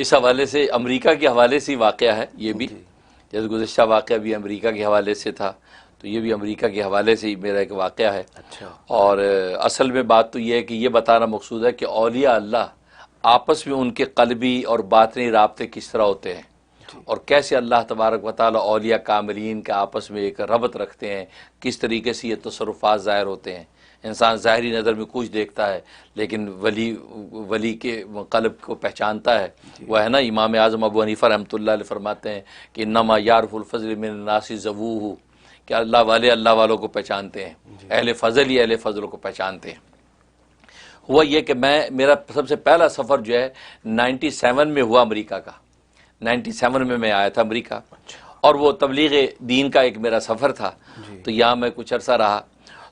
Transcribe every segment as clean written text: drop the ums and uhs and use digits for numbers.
اس حوالے سے امریکہ کے حوالے سے واقعہ ہے یہ بھی، جیسے گزشتہ واقعہ بھی امریکہ کے حوالے سے تھا، تو یہ بھی امریکہ کے حوالے سے ہی میرا ایک واقعہ ہے۔ اور اصل میں بات تو یہ ہے کہ یہ بتانا مقصود ہے کہ اولیاء اللہ آپس میں ان کے قلبی اور باطنی رابطے کس طرح ہوتے ہیں، اور کیسے اللہ تبارک و تعالی اولیاء کاملین کے آپس میں ایک ربط رکھتے ہیں، کس طریقے سے یہ تصرفات ظاہر ہوتے ہیں۔ انسان ظاہری نظر میں کچھ دیکھتا ہے لیکن ولی کے قلب کو پہچانتا ہے۔ وہ ہے نا امام اعظم ابو حنیفہ رحمۃ اللہ علیہ فرماتے ہیں کہ انما یعرف الفضل من الناس ذووہ، کہ اللہ والے اللہ والوں کو پہچانتے ہیں، اہل فضل ہی اہل فضل کو پہچانتے ہیں۔ ہوا یہ کہ میرا سب سے پہلا سفر جو ہے 97 میں ہوا امریکہ کا، 97 میں آیا تھا امریکہ، اور وہ تبلیغ دین کا ایک میرا سفر تھا۔ تو یہاں میں کچھ عرصہ رہا،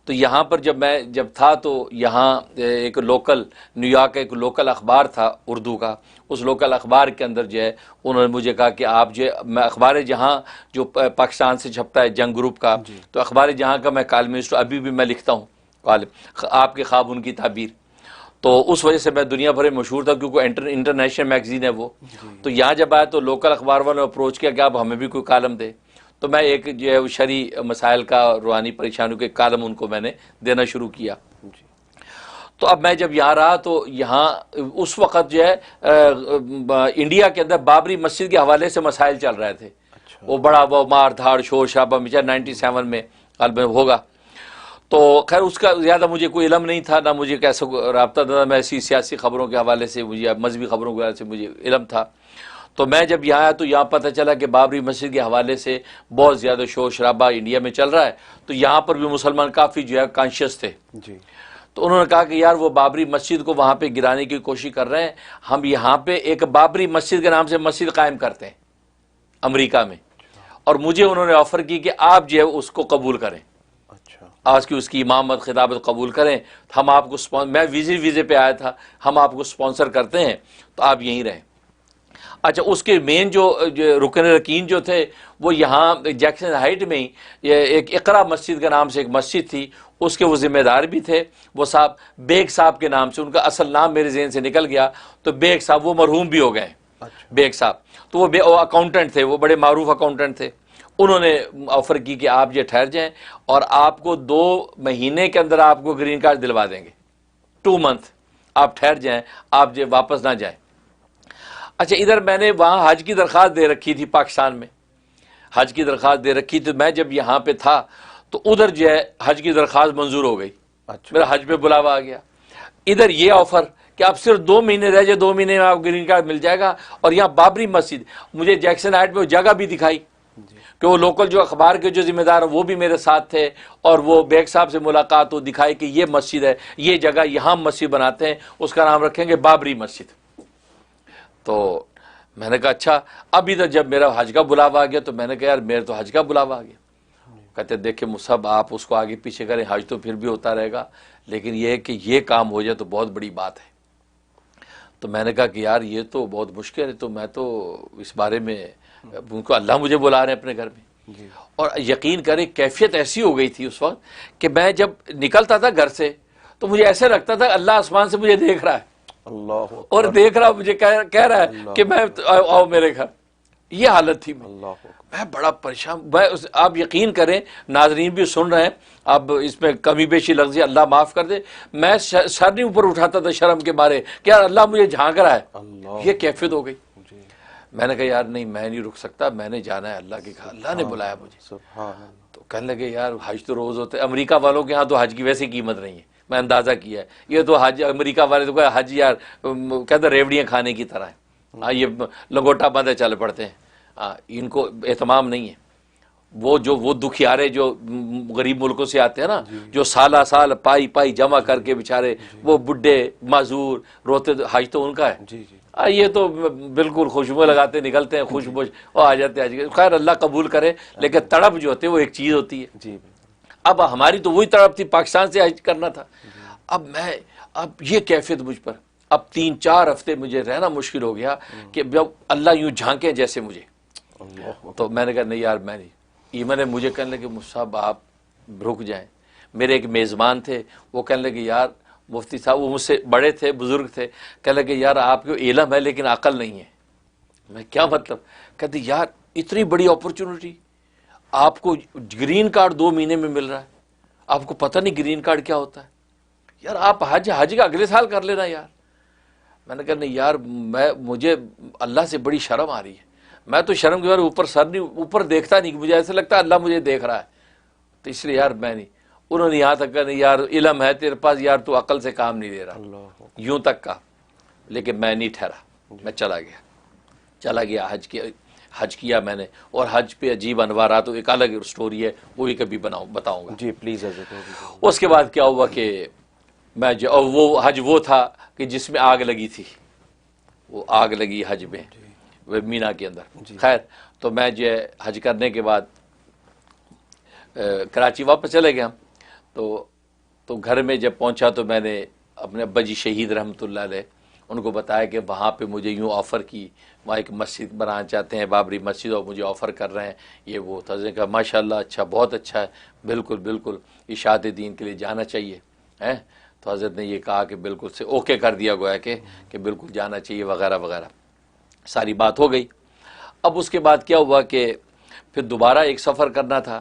تو یہاں پر جب تھا تو یہاں ایک لوکل نیو یارک کا ایک لوکل اخبار تھا اردو کا، اس لوکل اخبار کے اندر جو ہے انہوں نے مجھے کہا کہ آپ جو میں اخبار جہاں جو پاکستان سے چھپتا ہے جنگ گروپ کا، تو اخبار جہاں کا میں کالمسٹ، ابھی بھی میں لکھتا ہوں کالم آپ کے خواب ان کی تعبیر، تو اس وجہ سے میں دنیا بھر میں مشہور تھا کیونکہ انٹرنیشنل میگزین ہے وہ۔ تو یہاں جب آیا تو لوکل اخبار والوں نے اپروچ کیا کہ آپ ہمیں بھی کوئی کالم دے، تو میں ایک جو ہے شرعی مسائل کا روحانی پریشانیوں کے کالم ان کو میں نے دینا شروع کیا۔ تو اب میں جب یہاں رہا تو یہاں اس وقت جو ہے انڈیا کے اندر بابری مسجد کے حوالے سے مسائل چل رہے تھے، وہ بڑا وہ مار دھاڑ شور شرابہ مچا 97 میں قلب میں ہوگا۔ تو خیر اس کا زیادہ مجھے کوئی علم نہیں تھا، نہ مجھے کیسا رابطہ تھا، میں ایسی سیاسی خبروں کے حوالے سے مجھے مذہبی خبروں کے حوالے سے مجھے علم تھا۔ تو میں جب یہاں آیا تو یہاں پتہ چلا کہ بابری مسجد کے حوالے سے بہت زیادہ شور شرابہ انڈیا میں چل رہا ہے، تو یہاں پر بھی مسلمان کافی جو ہے کانشیس تھے۔ تو انہوں نے کہا کہ یار وہ بابری مسجد کو وہاں پہ گرانے کی کوشش کر رہے ہیں، ہم یہاں پہ ایک بابری مسجد کے نام سے مسجد قائم کرتے ہیں امریکہ میں، اور مجھے انہوں نے آفر کی کہ آپ جو ہے اس کو قبول کریں، آج کی اس کی امامت خطابت قبول کریں، ہم آپ کو میں ویزے پہ آیا تھا، ہم آپ کو سپانسر کرتے ہیں تو آپ یہیں رہیں۔ اچھا اس کے مین جو رکن رکین جو تھے وہ یہاں جیکسن ہائٹ میں ہی ایک اقرا مسجد کے نام سے ایک مسجد تھی، اس کے وہ ذمہ دار بھی تھے، وہ صاحب بیگ صاحب کے نام سے، ان کا اصل نام میرے ذہن سے نکل گیا، تو بیگ صاحب وہ مرحوم بھی ہو گئے، بیگ صاحب تو وہ اکاؤنٹنٹ تھے، وہ بڑے معروف اکاؤنٹنٹ تھے۔ انہوں نے آفر کی کہ آپ یہ ٹھہر جائیں اور آپ کو 2 مہینے کے اندر آپ کو گرین کارڈ دلوا دیں گے، 2 منتھ آپ ٹھہر جائیں، آپ جو واپس نہ جائیں۔ اچھا ادھر میں نے وہاں حج کی درخواست دے رکھی تھی، پاکستان میں حج کی درخواست دے رکھی تھی، میں جب یہاں پہ تھا تو ادھر جو ہے حج کی درخواست منظور ہو گئی، میرا حج پہ بلاوا آ گیا۔ ادھر یہ آفر کہ آپ صرف 2 مہینے رہ جائے، 2 مہینے میں آپ گرین کارڈ مل جائے گا، اور یہاں بابری مسجد مجھے جیکسن ہائٹ میں وہ جگہ بھی دکھائی کہ وہ لوکل جو اخبار کے جو ذمہ دار ہیں وہ بھی میرے ساتھ تھے، اور وہ بیگ صاحب سے ملاقات ہو، دکھائی کہ یہ مسجد ہے، یہ جگہ یہاں مسجد بناتے ہیں، اس کا نام رکھیں گے بابری مسجد۔ تو میں نے کہا اچھا، اب ادھر جب میرا حج کا بلاوا آ گیا تو میں نے کہا یار میرے تو حج کا بلاوا آ گیا۔ کہتے دیکھیں مصعب آپ اس کو آگے پیچھے کریں، حج تو پھر بھی ہوتا رہے گا، لیکن یہ ہے کہ یہ کام ہو جائے تو بہت بڑی بات ہے۔ تو میں نے کہا کہ یار یہ تو بہت مشکل ہے، تو میں تو اس بارے میں ان کو اللہ مجھے بلا رہے ہیں اپنے گھر میں، اور یقین کریں کیفیت ایسی ہو گئی تھی اس وقت کہ میں جب نکلتا تھا گھر سے تو مجھے ایسے لگتا تھا اللہ آسمان سے مجھے دیکھ رہا ہے، اور دیکھ رہا مجھے کہہ رہا ہے کہ میں آؤ میرے گھر، یہ حالت تھی۔ میں بڑا پریشان، آپ یقین کریں ناظرین بھی سن رہے ہیں، اب اس میں کمی بیشی لفظ اللہ معاف کر دے، میں سر نہیں اوپر اٹھاتا تھا شرم کے مارے کہ یار اللہ مجھے جھانک رہا ہے، یہ کیفیت ہو گئی۔ میں نے کہا یار نہیں میں نہیں رک سکتا، میں نے جانا ہے اللہ کے گھر، اللہ نے بلایا مجھے۔ تو کہنے لگے یار حج تو روز ہوتے، امریکہ والوں کے ہاں تو حج کی ویسے قیمت نہیں ہے، میں اندازہ کیا ہے، یہ تو حج امریکہ والے تو کہ حج یار کہتے ریوڑیاں کھانے کی طرح ہے، یہ لنگوٹا باندھے چل پڑتے ہیں، ان کو اہتمام نہیں ہے۔ وہ دکھیارے جو غریب ملکوں سے آتے ہیں نا، جو سالہ سال پائی جمع کر کے بیچارے وہ بڈھے معذور روتے، حج تو ان کا ہے، یہ تو بالکل خوشبو لگاتے نکلتے ہیں، خوشبو وہ آ جاتے ہیں۔ خیر اللہ قبول کرے، لیکن تڑپ جو ہوتی ہے وہ ایک چیز ہوتی ہے۔ اب ہماری تو وہی تڑپ تھی، پاکستان سے حج کرنا تھا۔ اب یہ کیفیت مجھ پر، اب 3-4 ہفتے مجھے رہنا مشکل ہو گیا کہ جب اللہ یوں جھانکے جیسے مجھے۔ تو میں نے کہا نہیں یار میں نہیں، ایمن مجھے کہنے لگے مصعب آپ رک جائیں۔ میرے ایک میزبان تھے، وہ کہنے لگے یار مفتی صاحب، وہ مجھ سے بڑے تھے، بزرگ تھے، کہنے لگے یار آپ کو علم ہے لیکن عقل نہیں ہے، میں کیا مطلب؟ کہتے یار اتنی بڑی اپرچونٹی، آپ کو گرین کارڈ 2 مہینے میں مل رہا ہے، آپ کو پتہ نہیں گرین کارڈ کیا ہوتا ہے، یار آپ حج کا اگلے سال کر لینا یار۔ میں نے کہا نہیں یار، مجھے اللہ سے بڑی شرم آ رہی ہے، میں تو شرم کے بعد اوپر دیکھتا نہیں، مجھے ایسا لگتا ہے اللہ مجھے دیکھ رہا ہے، تو اس لیے یار میں نہیں۔ انہوں نے یہاں تک کہا نہیں یار علم ہے تیرے پاس، یار تو عقل سے کام نہیں دے رہا، یوں تک کہا، لیکن میں نہیں ٹھہرا، میں چلا گیا حج کیا میں نے۔ اور حج پہ عجیب انوارات، ایک الگ سٹوری ہے، وہ بھی کبھی بتاؤں گا جی پلیز حضرت۔ اس کے بعد کیا ہوا کہ میں وہ حج وہ تھا کہ جس میں آگ لگی تھی، وہ آگ لگی حج میں وہ مینا کے اندر۔ خیر تو میں جو ہے حج کرنے کے بعد کراچی واپس چلے گیا، تو گھر میں جب پہنچا تو میں نے اپنے ابا جی شہید رحمۃ اللہ علیہ ان کو بتایا کہ وہاں پہ مجھے یوں آفر کی، وہاں ایک مسجد بنانا چاہتے ہیں بابری مسجد، اور مجھے آفر کر رہے ہیں یہ وہ تھا۔ کہا ماشاء اللہ اچھا، بہت اچھا ہے، بالکل اشاعت دین کے لیے جانا چاہیے ہیں۔ تو حضرت نے یہ کہا کہ بالکل سے اوکے کر دیا گویا کہ بالکل جانا چاہیے وغیرہ وغیرہ، ساری بات ہو گئی۔ اب اس کے بعد کیا ہوا کہ پھر دوبارہ ایک سفر کرنا تھا،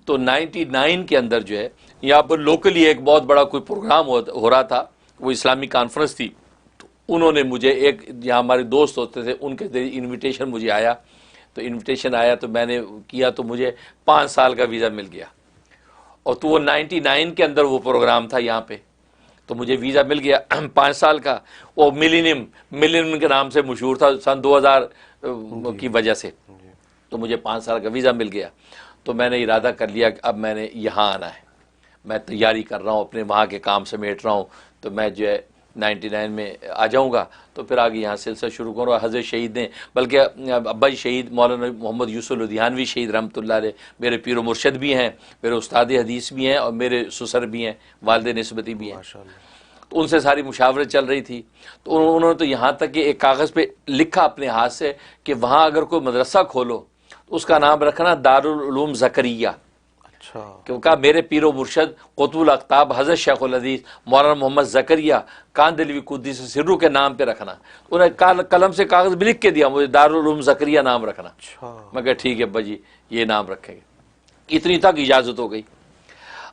تو 99 کے اندر جو ہے یہاں پر لوکلی ایک بہت بڑا کوئی پروگرام ہو رہا تھا، وہ اسلامی کانفرنس تھی۔ تو انہوں نے مجھے یہاں ہمارے دوست ہوتے تھے ان کے ذریعے انویٹیشن مجھے آیا، تو انویٹیشن آیا تو میں نے کیا، تو مجھے 5 سال کا ویزا مل گیا، اور تو وہ 99 کے اندر وہ پروگرام تھا یہاں پہ، تو مجھے ویزا مل گیا 5 سال کا۔ وہ ملینیم کے نام سے مشہور تھا سن 2000 کی وجہ سے، تو مجھے 5 سال کا ویزا مل گیا۔ تو میں نے ارادہ کر لیا کہ اب میں نے یہاں آنا ہے، میں تیاری کر رہا ہوں، اپنے وہاں کے کام سمیٹ رہا ہوں، تو میں جو ہے 99 میں آ جاؤں گا، تو پھر آگے یہاں سلسلہ شروع کروں۔ حضرت شہید نے، بلکہ ابا شہید مولانا محمد یوسف لدھیانوی شہید رحمۃ اللہ علیہ میرے پیر و مرشد بھی ہیں، میرے استاد حدیث بھی ہیں، اور میرے سسر بھی ہیں، والد نسبتی بھی ہیں، تو ان سے ساری مشاورت چل رہی تھی۔ تو انہوں نے تو یہاں تک کہ ایک کاغذ پہ لکھا اپنے ہاتھ سے کہ وہاں اگر کوئی مدرسہ کھولو تو اس کا نام رکھنا دارالعلوم زکریا۔ کیونکہ میرے پیر و مرشد قطب الاقطاب حضرت شیخ الحدیث مولانا محمد زکریا کاندلوی قدس سرو کے نام پہ رکھنا، انہوں نے قلم سے کاغذ بھی لکھ کے دیا مجھے دارالعلوم زکریا نام رکھنا۔ میں کہا ٹھیک ہے ابا جی یہ نام رکھیں گے، اتنی تک اجازت ہو گئی۔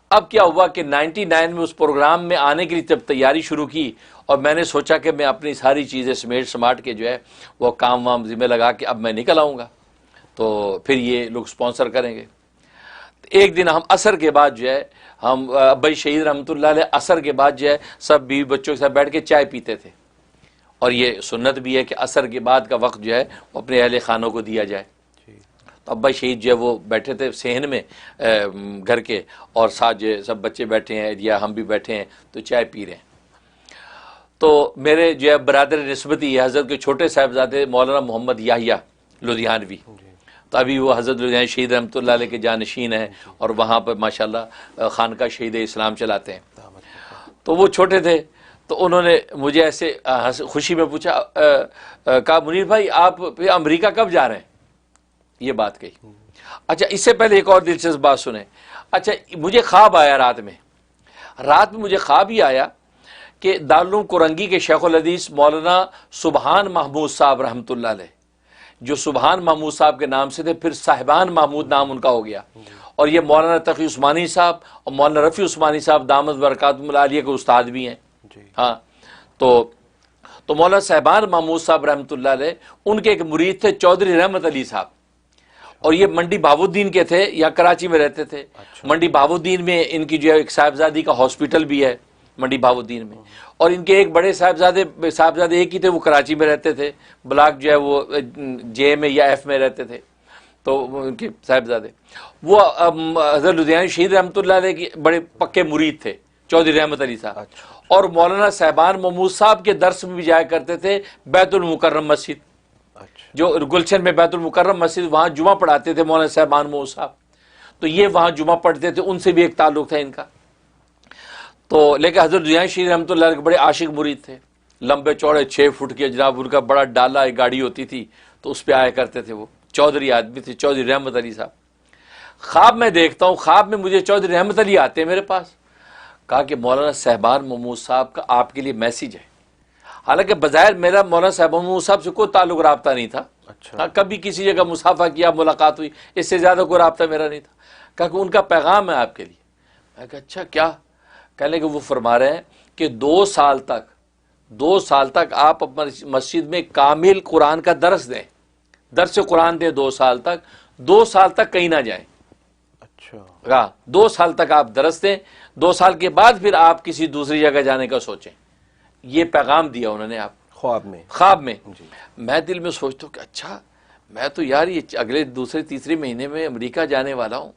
اب کیا ہوا کہ 99 میں اس پروگرام میں آنے کے لیے جب تیاری شروع کی، اور میں نے سوچا کہ میں اپنی ساری چیزیں سماٹ کے جو ہے وہ کام وام ذمہ لگا کے اب میں نکل آؤں گا، تو پھر یہ لوگ سپانسر کریں گے۔ ایک دن ہم عصر کے بعد جو ہے ہم ابا شہید رحمۃ اللہ علیہ عصر کے بعد جو ہے سب بیوی بچوں کے ساتھ بیٹھ کے چائے پیتے تھے، اور یہ سنت بھی ہے کہ عصر کے بعد کا وقت جو ہے وہ اپنے اہل خانوں کو دیا جائے۔ تو ابا شہید جو ہے وہ بیٹھے تھے صحن میں گھر کے، اور ساتھ جو ہے سب بچے بیٹھے ہیں یا ہم بھی بیٹھے ہیں، تو چائے پی رہے ہیں۔ تو میرے جو ہے برادر نسبتی حضرت کے چھوٹے صاحبزادے مولانا محمد یحییٰ لدھیانوی، تو ابھی وہ حضرت لدھیانوی شہید رحمۃ اللہ علیہ کے جانشین ہیں، اور وہاں پر ماشاءاللہ خانقاہ شہید اسلام چلاتے ہیں۔ تو وہ چھوٹے تھے، تو انہوں نے مجھے ایسے خوشی میں پوچھا، کہا منیر بھائی آپ امریکہ کب جا رہے ہیں؟ یہ بات کہی۔ اچھا اس سے پہلے ایک اور دلچسپ بات سنیں۔ اچھا مجھے خواب آیا رات میں مجھے خواب ہی آیا کہ دارالعلوم کرنگی کے شیخ الحدیث مولانا سبحان محمود صاحب رحمۃ اللہ علیہ، جو سبحان محمود صاحب کے نام سے تھے، پھر صاحبان محمود نام ان کا ہو گیا، اور یہ مولانا تقی عثمانی صاحب اور مولانا رفیع عثمانی صاحب دامت برکاتہم العالیہ کے استاد بھی ہیں۔ ہاں تو مولانا صاحبان محمود صاحب رحمۃ اللہ علیہ ان کے ایک مرید تھے چودھری رحمت علی صاحب، اور یہ منڈی بہاؤالدین کے تھے، یا کراچی میں رہتے تھے۔ منڈی بہاؤالدین میں ان کی جو ہے ایک صاحبزادی کا ہاسپٹل بھی ہے منڈی بہاؤالدین میں، اور ان کے ایک بڑے صاحبزادے ایک ہی تھے، وہ کراچی میں رہتے تھے، بلاک جو ہے وہ جے میں یا ایف میں رہتے تھے، تو ان کے صاحبزادے وہ حضرت لدھیانوی شہید رحمۃ اللہ علیہ کے بڑے پکے مرید تھے، چودھری رحمت علی صاحب، اور مولانا صاحبان محمود صاحب کے درس میں بھی جایا کرتے تھے بیت المکرم مسجد، جو گلشن میں بیت المکرم مسجد، وہاں جمعہ پڑھاتے تھے مولانا صاحبان محمود صاحب، تو یہ وہاں جمعہ پڑھتے تھے، ان سے بھی ایک تعلق تھا ان کا۔ تو لیکن حضرت لدھیانوی شہید رحمۃ اللہ علیہ کے بڑے عاشق مرید تھے، لمبے چوڑے 6 فٹ کے جناب، ان کا بڑا ڈالا ایک گاڑی ہوتی تھی، تو اس پہ آیا کرتے تھے، وہ چودھری آدمی تھے، چودھری رحمت علی صاحب۔ خواب میں دیکھتا ہوں، خواب میں مجھے چودھری رحمت علی آتے ہیں میرے پاس، کہا کہ مولانا صاحبان محمود صاحب کا آپ کے لیے میسیج ہے۔ حالانکہ بظاہر میرا مولانا صاحبان محمود صاحب سے کوئی تعلق رابطہ نہیں تھا، اچھا، کبھی کسی جگہ مصافحہ کیا، ملاقات ہوئی، اس سے زیادہ کوئی رابطہ میرا نہیں تھا. کہا کہ ان کا پیغام ہے آپ کے لیے. میں کہا اچھا کیا؟ کہنے کہ وہ فرما رہے ہیں کہ 2 سال تک آپ اپنی مسجد میں کامل قرآن کا درس دیں، درس قرآن دیں 2 سال تک، 2 سال تک کہیں نہ جائیں. اچھا، کہا 2 سال تک آپ درس دیں، 2 سال کے بعد پھر آپ کسی دوسری جگہ جانے کا سوچیں. یہ پیغام دیا انہوں نے آپ خواب میں. خواب میں. جی، میں دل میں سوچتا ہوں کہ اچھا میں تو یار یہ اگلے دوسرے تیسرے مہینے میں امریکہ جانے والا ہوں،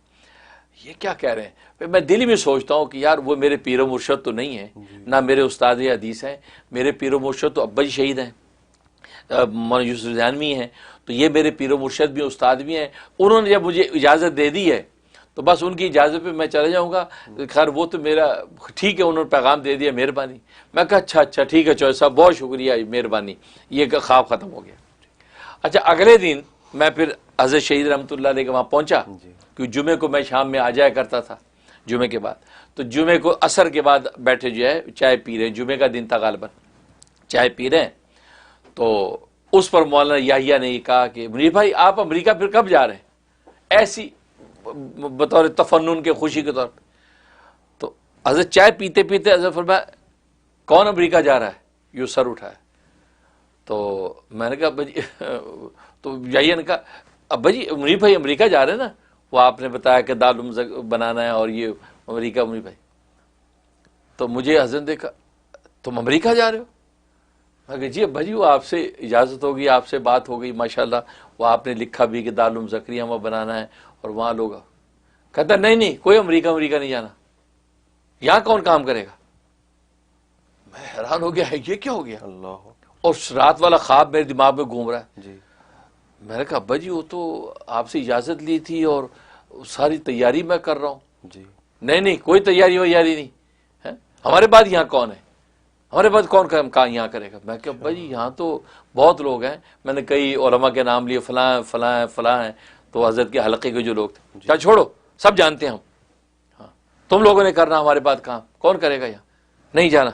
یہ کیا کہہ رہے ہیں؟ پھر میں دل میں سوچتا ہوں کہ یار وہ میرے پیر و مرشد تو نہیں ہیں، نہ میرے استاد حدیث ہیں. میرے پیر و مرشد تو ابا جی شہید ہیں، مولانا یوسف زانوی ہیں، تو یہ میرے پیر و مرشد بھی استاد بھی ہیں. انہوں نے جب مجھے اجازت دے دی ہے تو بس ان کی اجازت پہ میں چلے جاؤں گا. خیر وہ تو میرا ٹھیک ہے، انہوں نے پیغام دے دیا، مہربانی. میں کہا اچھا ٹھیک ہے چوہے صاحب، بہت شکریہ، مہربانی. یہ خواب ختم ہو گیا. اچھا اگلے دن میں پھر حضرت شہید رحمۃ اللہ علیہ کے وہاں پہنچا، کیونکہ جمعے کو میں شام میں آ جایا کرتا تھا جمعے کے بعد. تو جمعے کو عصر کے بعد بیٹھے جو ہے چائے پی رہے ہیں، جمعے کا دن تھا غالباً، چائے پی رہے ہیں. تو اس پر مولانا یحییٰ نے یہ کہا کہ منیر بھائی آپ امریکہ پھر کب جا رہے ہیں؟ ایسی بطور تفنن کے خوشی کے طور پہ. تو حضرت چائے پیتے پیتے حضرت فرمایا کون امریکہ جا رہا ہے؟ یوں سر اٹھایا. تو میں نے کہا ابا جی تو یحییٰ نے کہا ابا جی منیر بھائی امریکہ جا رہے ہیں نا، وہ آپ نے بتایا کہ دارالعلوم بنانا ہے اور یہ امریکہ. منیر بھائی تو مجھے حضرت نے کہا تم امریکہ جا رہے ہو؟ میں کہا جی ابا جی وہ آپ سے اجازت ہوگی، آپ سے بات ہو گئی ماشاءاللہ، وہ آپ نے لکھا بھی کہ دارالعلوم زکریا وہاں بنانا ہے اور وہاں لوگ. کہتا نہیں کوئی امریکہ نہیں جانا، یہاں کون کام کرے گا؟ میں حیران ہو گیا یہ کیا ہو گیا؟ اللہ. اور رات والا خواب میرے دماغ میں گھوم رہا ہے. جی، میں نے کہا ابا جی وہ تو آپ سے اجازت لی تھی اور ساری تیاری میں کر رہا ہوں. جی، نہیں کوئی تیاری ویاری نہیں ہے، ہمارے بعد یہاں کون ہے؟ ہمارے بعد کون کام یہاں کرے گا؟ میں کہ ابا جی یہاں تو بہت لوگ ہیں. میں نے کئی علماء کے نام لیے، فلاں ہیں. تو حضرت کے حلقے کے جو لوگ تھے، چل چھوڑو سب جانتے ہیں ہم، ہاں تم لوگوں نے کرنا، ہمارے بعد کام کون کرے گا یہاں؟ نہیں جانا.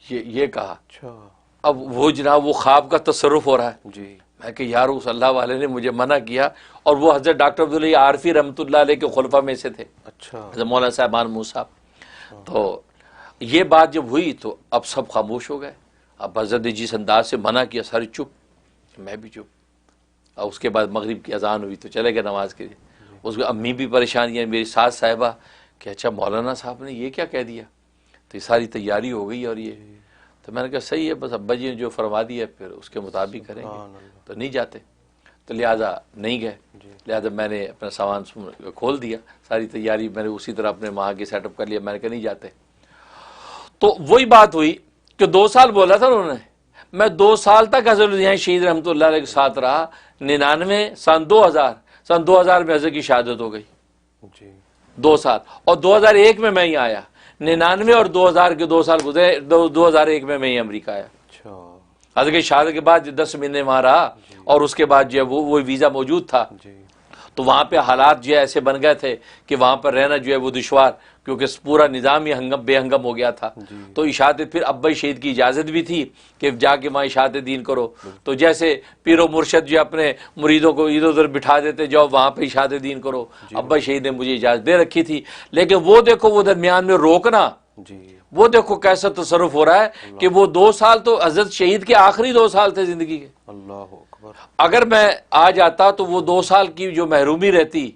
یہ کہا. اچھا. اب وہ جناب وہ خواب کا تصرف ہو رہا ہے. جی، میں کہ یار اس اللہ والے نے مجھے منع کیا، اور وہ حضرت ڈاکٹر عبداللہ عارفی رحمۃ اللہ علیہ کے خلفاء میں سے تھے، اچھا. حضرت مولانا صاحبان موسیٰ. تو یہ بات جب ہوئی تو اب سب خاموش ہو گئے. اب حضرت نے جس انداز سے منع کیا سارے چپ، میں بھی چپ. اور اس کے بعد مغرب کی اذان ہوئی تو چلے گئے نماز کے لیے. اس کو امی بھی پریشان، یعنی میری ساس صاحبہ کہ اچھا مولانا صاحب نے یہ کیا کہہ دیا. تو یہ ساری تیاری ہو گئی اور یہ تو میں نے کہا صحیح ہے، بس ابا جی نے جو فرما دیا پھر اس کے مطابق کریں گے. تو نہیں جاتے، تو لہٰذا نہیں گئے. لہٰذا میں نے اپنا سامان کھول دیا، ساری تیاری میں نے اسی طرح اپنے وہاں کے سیٹ اپ کر لیا. میں نے کہا نہیں جاتے. تو وہی بات ہوئی کہ 2 سال بولا تھا انہوں نے. میں 2 سال تک حضرت یہاں شہید رحمۃ اللہ علیہ کے ساتھ رہا. 99 سن 2000 میں حضرت کی شہادت ہو گئی. جی، 2 سال. اور 2001 میں ہی آیا. 99 اور 2000 کے 2 سال گزرے. 2001 میں ہی امریکہ آیا. اچھا. حضرت کی شہادت کے بعد 10 مہینے وہاں رہا، اور اس کے بعد جو ہے وہ ویزا موجود تھا. جی، تو وہاں پہ حالات جو ہے ایسے بن گئے تھے کہ وہاں پر رہنا جو ہے وہ دشوار، کیونکہ پورا نظام ہی بے ہنگم ہو گیا تھا. تو اشاعت پھر ابا شہید کی اجازت بھی تھی کہ جا کے وہاں اشاعت دین کرو. تو جیسے پیر و مرشد جو اپنے مریدوں کو ادھر ادھر بٹھا دیتے جاؤ وہاں پہ اشاعت دین کرو، ابا شہید نے مجھے اجازت دے رکھی تھی. لیکن وہ دیکھو وہ درمیان میں روکنا، جی، وہ دیکھو کیسا تصرف ہو رہا ہے کہ وہ 2 سال تو حضرت شہید کے آخری 2 سال تھے زندگی کے. اللہ اکبر. اگر میں آ جاتا تو وہ 2 سال کی جو محرومی رہتی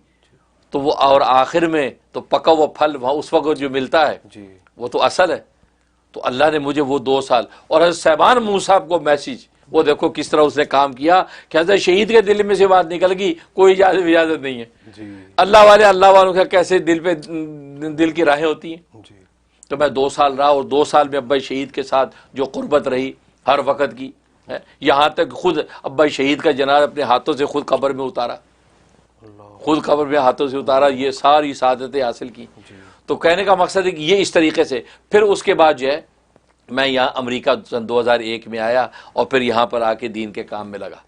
تو وہ، اور آخر میں تو پکا وہ پھل وہاں اس وقت جو ملتا ہے جی، وہ تو اصل ہے. تو اللہ نے مجھے وہ 2 سال، اور حضرت صاحبان موسیٰ کو میسیج، وہ دیکھو کس طرح اس نے کام کیا کہ حضرت شہید کے دل میں سے بات نکل گئی کوئی اجازت نہیں ہے. جی، اللہ والوں کا کیسے دل پہ دل کی راہیں ہوتی ہیں. جی، تو میں 2 سال رہا، اور 2 سال میں ابا شہید کے ساتھ جو قربت رہی ہر وقت کی ہے، یہاں تک خود ابا شہید کا جنازہ اپنے ہاتھوں سے خود قبر میں اتارا، خود قبر میں ہاتھوں سے اتارا. یہ ساری سعادتیں حاصل کی. تو کہنے کا مقصد ہے کہ یہ اس طریقے سے پھر اس کے بعد جو ہے میں یہاں امریکہ سن 2001 میں آیا، اور پھر یہاں پر آ کے دین کے کام میں لگا.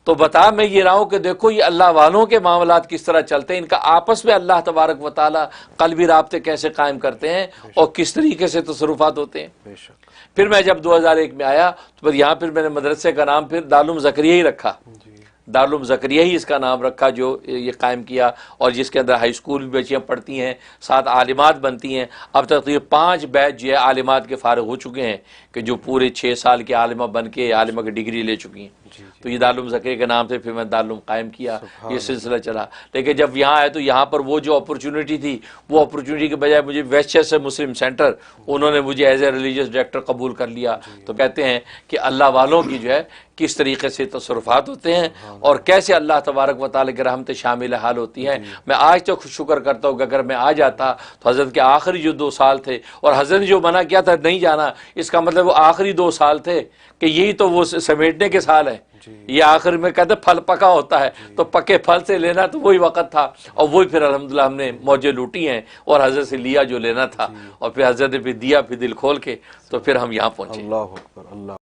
تو بتا میں یہ رہا ہوں کہ دیکھو یہ اللہ والوں کے معاملات کس طرح چلتے ہیں، ان کا آپس میں اللہ تبارک و تعالیٰ قلبی رابطے کیسے قائم کرتے ہیں اور کس طریقے سے تصرفات ہوتے ہیں۔ بے شک۔ پھر میں جب 2001 میں آیا تو پھر یہاں پھر میں نے مدرسے کا نام پھر دارالعلوم زکریا ہی رکھا، جی دارالعلوم زکریا ہی اس کا نام رکھا جو یہ قائم کیا، اور جس کے اندر ہائی اسکول بھی بچیاں پڑھتی ہیں، 7 عالمات بنتی ہیں۔ اب تک تو یہ 5 بیچ جو ہے عالمات کے فارغ ہو چکے ہیں کہ جو پورے 6 سال کے عالمہ بن کے عالمہ کی ڈگری لے چکی ہیں۔ تو یہ دارالعلوم زکریا کے نام سے پھر میں دارالعلوم قائم کیا، یہ سلسلہ چلا۔ لیکن جب یہاں آئے تو یہاں پر وہ جو اپرچونٹی تھی، وہ اپرچونٹی کے بجائے مجھے ویسٹچسٹر مسلم سینٹر، انہوں نے مجھے ایز اے ریلیجس ڈائریکٹر قبول کر لیا۔ تو کہتے ہیں کہ اللہ والوں کی جو ہے کس طریقے سے تصرفات ہوتے ہیں اور کیسے اللہ تبارک و تعالیٰ کی رحمت شامل حال ہوتی ہیں۔ میں آج تک شکر کرتا ہوں کہ اگر میں آ جاتا تو حضرت کے آخری جو 2 سال تھے، اور حضرت نے جو منع کیا تھا نہیں جانا، اس کا مطلب وہ آخری 2 سال تھے کہ یہی تو وہ سمیٹنے کے سال ہیں۔ یہ آخر میں کہتے پھل پکا ہوتا ہے، تو پکے پھل سے لینا تو وہی وقت تھا، اور وہی پھر الحمدللہ ہم نے موجیں لوٹی ہیں اور حضرت سے لیا جو لینا تھا، اور پھر حضرت نے پھر دیا پھر دل کھول کے، تو پھر ہم یہاں پہنچے۔ اللہ اکبر، اللہ